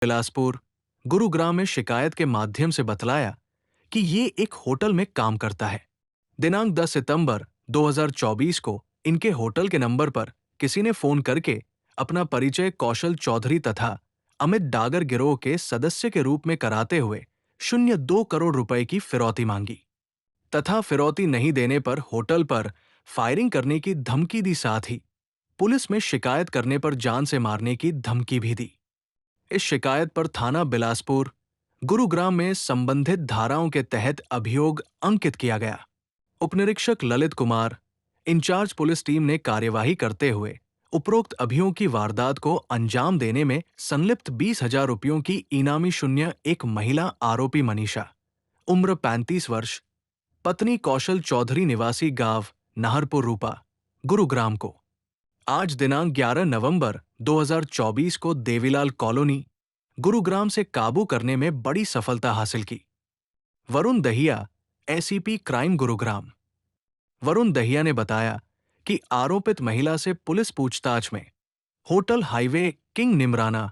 बिलासपुर, गुरुग्राम में शिकायत के माध्यम से बतलाया कि ये एक होटल में काम करता है। दिनांक 10 सितंबर 2024 को इनके होटल के नंबर पर किसी ने फोन करके अपना परिचय कौशल चौधरी तथा अमित डागर गिरोह के सदस्य के रूप में कराते हुए 0.2 करोड़ रुपए की फिरौती मांगी तथा फिरौती नहीं देने पर होटल पर फायरिंग करने की धमकी दी, साथ ही पुलिस में शिकायत करने पर जान से मारने की धमकी भी दी। इस शिकायत पर थाना बिलासपुर, गुरुग्राम में संबंधित धाराओं के तहत अभियोग अंकित किया गया। उपनिरीक्षक Lalit Kumar, incharge police team ने कार्यवाही करते हुए उपरोक्त अभियोग की वारदात को अंजाम देने में संलिप्त 20,000 रुपयों की इनामी शून्य एक महिला आरोपी मनीषा, उम्र 35 वर्ष, पत्नी कौशल चौधरी, निवासी गांव नाहरपुर रूपा, गुरुग्राम को आज दिनांक 11 नवंबर 2024 को देवीलाल कॉलोनी, गुरुग्राम से काबू करने में बड़ी सफलता हासिल की। Varun Dahiya, ACP crime Gurugram. वरुण दहिया ने बताया कि आरोपित महिला से पुलिस पूछताछ में hotel Highway King Neemrana,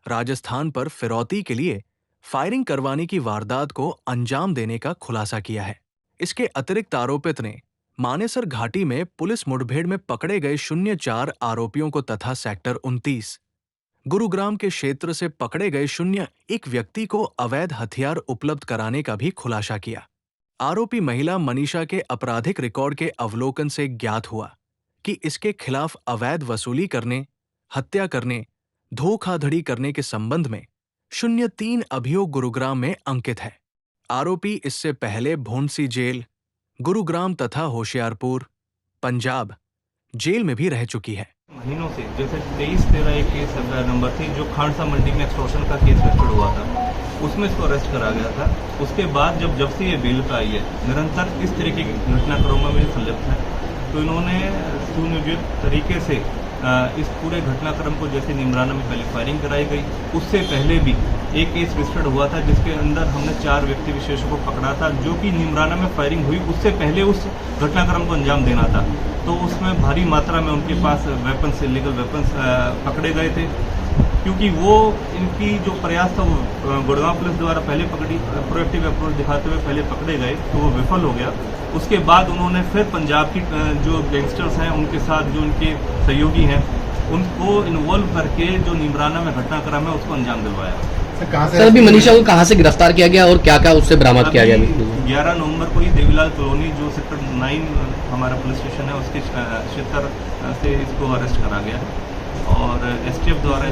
Rajasthan पर फिरौती के लिए फायरिंग करवाने की वारदात को अंजाम देने का खुलासा किया है। इसके अतिरिक्त आरोपित ने मानेसर घाटी में पुलिस मुठभेड़ में पकड़े गए 04 आरोपियों को तथा सेक्टर 29 गुरुग्राम के क्षेत्र से पकड़े गए 01 व्यक्ति को अवैध हथियार उपलब्ध कराने का भी खुलासा किया। आरोपी महिला मनीषा के आपराधिक रिकॉर्ड के अवलोकन से ज्ञात हुआ कि इसके खिलाफ अवैध वसूली करने, हत्या करने, धोखाधड़ी करने के संबंध में 03 अभियोग गुरुग्राम में अंकित है। आरोपी इससे पहले भोंडसी जेल, गुरुग्राम तथा होशियारपुर, पंजाब जेल में भी रह चुकी है। महीनों से जैसे 23-13 एक केस नंबर थी जो खानसा मंडी में एक्सटॉर्शन का केस रजिस्टर्ड हुआ था, उसमें इसको अरेस्ट करा गया था। उसके बाद जब से ये बेल पे आई है, निरंतर इस तरीके की घटनाक्रमों में संलिप्त है। तो इन्होंने सुनियोजित तरीके से इस पूरे घटनाक्रम को, जैसे निमराना में पहले फायरिंग कराई गई, उससे पहले भी एक केस रजिस्टर्ड हुआ था जिसके अंदर हमने 4 व्यक्ति विशेषों को पकड़ा था, जो कि निमराना में फायरिंग हुई उससे पहले उस घटनाक्रम को अंजाम देना था। तो उसमें भारी मात्रा में उनके पास वेपन्स, इलीगल वेपन्स पकड़े गए थे, क्योंकि वो इनकी जो प्रयास था वो गुड़गांव पुलिस द्वारा पहले प्रोएक्टिव अप्रोच दिखाते हुए पहले पकड़े गए, तो वो विफल हो गया। उसके बाद उन्होंने फिर पंजाब की जो गैंगस्टर्स हैं उनके साथ, जो उनके सहयोगी हैं, उनको इन्वॉल्व करके जो निमराना में घटनाक्रम है उसको अंजाम दिलवाया। सर, अभी मनीषा को कहाँ से गिरफ्तार किया गया और क्या क्या उससे बरामद किया गया? 11 नवंबर को ही देवीलाल कॉलोनी, जो सेक्टर 9 हमारा पुलिस स्टेशन है, उसके क्षेत्र से इसको अरेस्ट करा गया और एसटीएफ द्वारा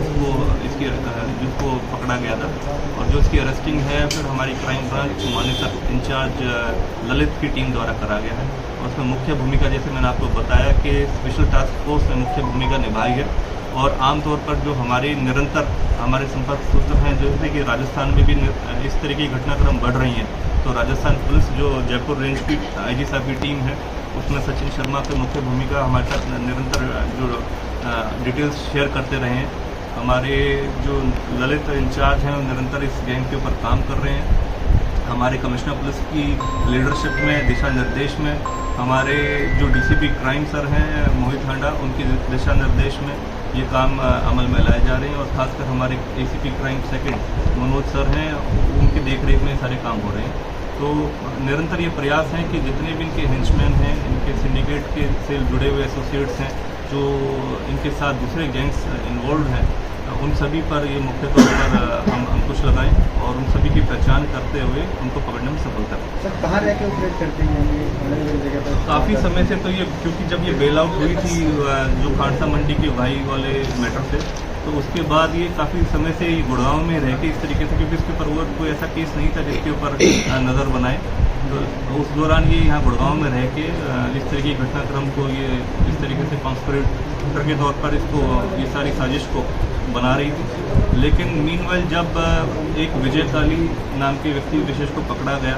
जिसको पकड़ा गया था, और जो इसकी अरेस्टिंग है फिर हमारी crime branch Manesar incharge Lalit की टीम द्वारा करा गया है। और उसमें मुख्य भूमिका, जैसे मैंने आपको बताया कि स्पेशल टास्क फोर्स ने मुख्य भूमिका निभाई है। और आमतौर पर जो हमारे निरंतर हमारे संपर्क सूत्र हैं, जैसे कि राजस्थान में भी इस तरह की घटनाक्रम बढ़ रही हैं, तो राजस्थान पुलिस जो जयपुर रेंज की आईजी साहब की टीम है, उसमें सचिन शर्मा की मुख्य भूमिका हमारे साथ निरंतर जो डिटेल्स शेयर करते रहे हैं। हमारे जो ललित इंचार्ज हैं निरंतर इस गैंग के ऊपर काम कर रहे हैं। हमारे कमिश्नर पुलिस की लीडरशिप में, दिशा निर्देश में, हमारे जो डीसीपी क्राइम सर हैं मोहित हांडा, उनकी दिशा निर्देश में ये काम अमल में लाए जा रहे हैं। और खासकर हमारे ACP crime second Manoj sir हैं, उनकी देखरेख में सारे काम हो रहे हैं। तो निरंतर ये प्रयास है कि जितने भी इनके हेंचमैन हैं, इनके सिंडिकेट के से जुड़े हुए एसोसिएट्स हैं, जो इनके साथ दूसरे गैंग्स इन्वॉल्व हैं, उन सभी पर ये मुख्य तौर पर हम अंकुश लगाएं और उन सभी की पहचान करते हुए उनको पकड़ने में सफलता पाएं। सर, कहाँ रह के ऑपरेट करते हैं अलग-अलग जगह पर? काफ़ी समय से, तो ये क्योंकि जब ये बेल आउट हुई थी जो खानसा मंडी के भाई वाले मैटर से, तो उसके बाद ये काफ़ी समय से गुड़गांव में रह के इस तरीके से, क्योंकि इसके ऊपर वो कोई ऐसा केस नहीं था जिसके ऊपर नज़र बनाए, तो उस दौरान ये यहाँ गुड़गांव में रह के इस तरह की घटनाक्रम को ये इस तरीके से कॉन्स्पिरेटर के तौर पर इसको ये सारी साजिश को बना रही थी। लेकिन मीनवाइल जब एक विजय काली नाम के व्यक्ति विशेष को पकड़ा गया,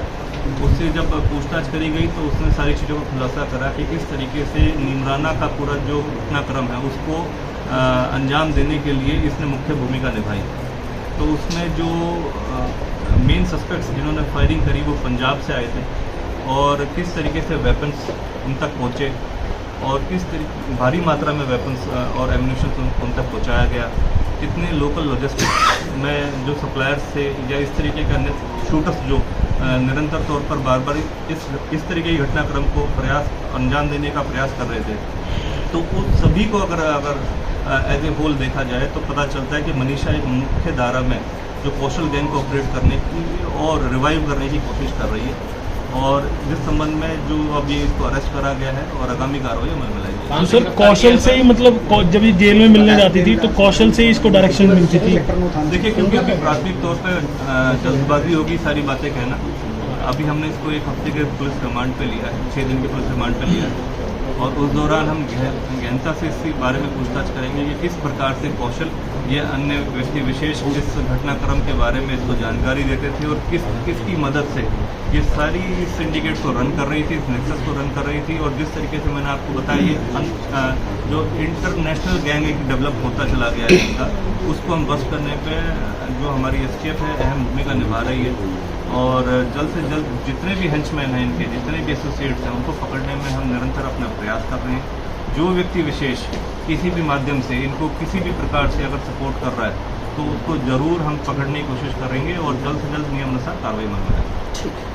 उससे जब पूछताछ करी गई तो उसने सारी चीज़ों का खुलासा करा कि किस तरीके से निमराना का पूरा जो घटनाक्रम है उसको अंजाम देने के लिए इसने मुख्य भूमिका निभाई। तो उसमें जो मेन सस्पेक्ट्स जिन्होंने फायरिंग करी वो पंजाब से आए थे, और किस तरीके से वेपन्स उन तक पहुँचे और किस तरीके भारी मात्रा में वेपन्स और एम्यूनिशन उन तक पहुँचाया गया, इतने लोकल लॉजिस्टिक्स में जो सप्लायर्स थे या इस तरीके के अन्य शूटर्स जो निरंतर तौर पर बार बार इस तरीके की घटनाक्रम को अंजाम देने का प्रयास कर रहे थे, तो उस सभी को अगर एज ए होल देखा जाए तो पता चलता है कि मनीषा एक मुख्य धारा में जो कौशल गैंग को ऑपरेट करने की और रिवाइव करने की कोशिश कर रही है, और जिस संबंध में जो अभी इसको अरेस्ट करा गया है और आगामी कार्रवाई अमल में लाई जाएगी। सर कौशल से ही मतलब जब ये जेल में मिलने जाती थी तो कौशल से ही इसको डायरेक्शन मिलती थी। देखिए, क्योंकि अभी प्राथमिक तौर पर जल्दबाजी होगी सारी बातें कहना। अभी हमने इसको 1 हफ्ते के पुलिस रिमांड पे लिया है, 6 दिन के पुलिस रिमांड पे लिया है, और उस दौरान हम गहनता से इस बारे में पूछताछ करेंगे कि किस प्रकार से कौशल या अन्य व्यक्ति विशेष इस घटनाक्रम के बारे में इसको जानकारी देते थे और किसकी मदद से ये सारी सिंडिकेट को रन कर रही थी, इस नेक्सस को रन कर रही थी। और जिस तरीके से मैंने आपको बताया, ये जो इंटरनेशनल गैंग एक डेवलप होता चला गया है इनका, उसको हम बस करने पे जो हमारी STF है अहम भूमिका निभा रही है, और जल्द से जल्द जितने भी हेंचमैन हैं इनके, जितने भी एसोसिएट्स हैं, उनको पकड़ने में हम निरंतर अपना प्रयास कर रहे हैं। जो व्यक्ति विशेष किसी भी माध्यम से इनको किसी भी प्रकार से अगर सपोर्ट कर रहा है तो उसको ज़रूर हम पकड़ने की कोशिश करेंगे और जल्द से जल्द नियमानुसार कार्रवाई में लाएंगे।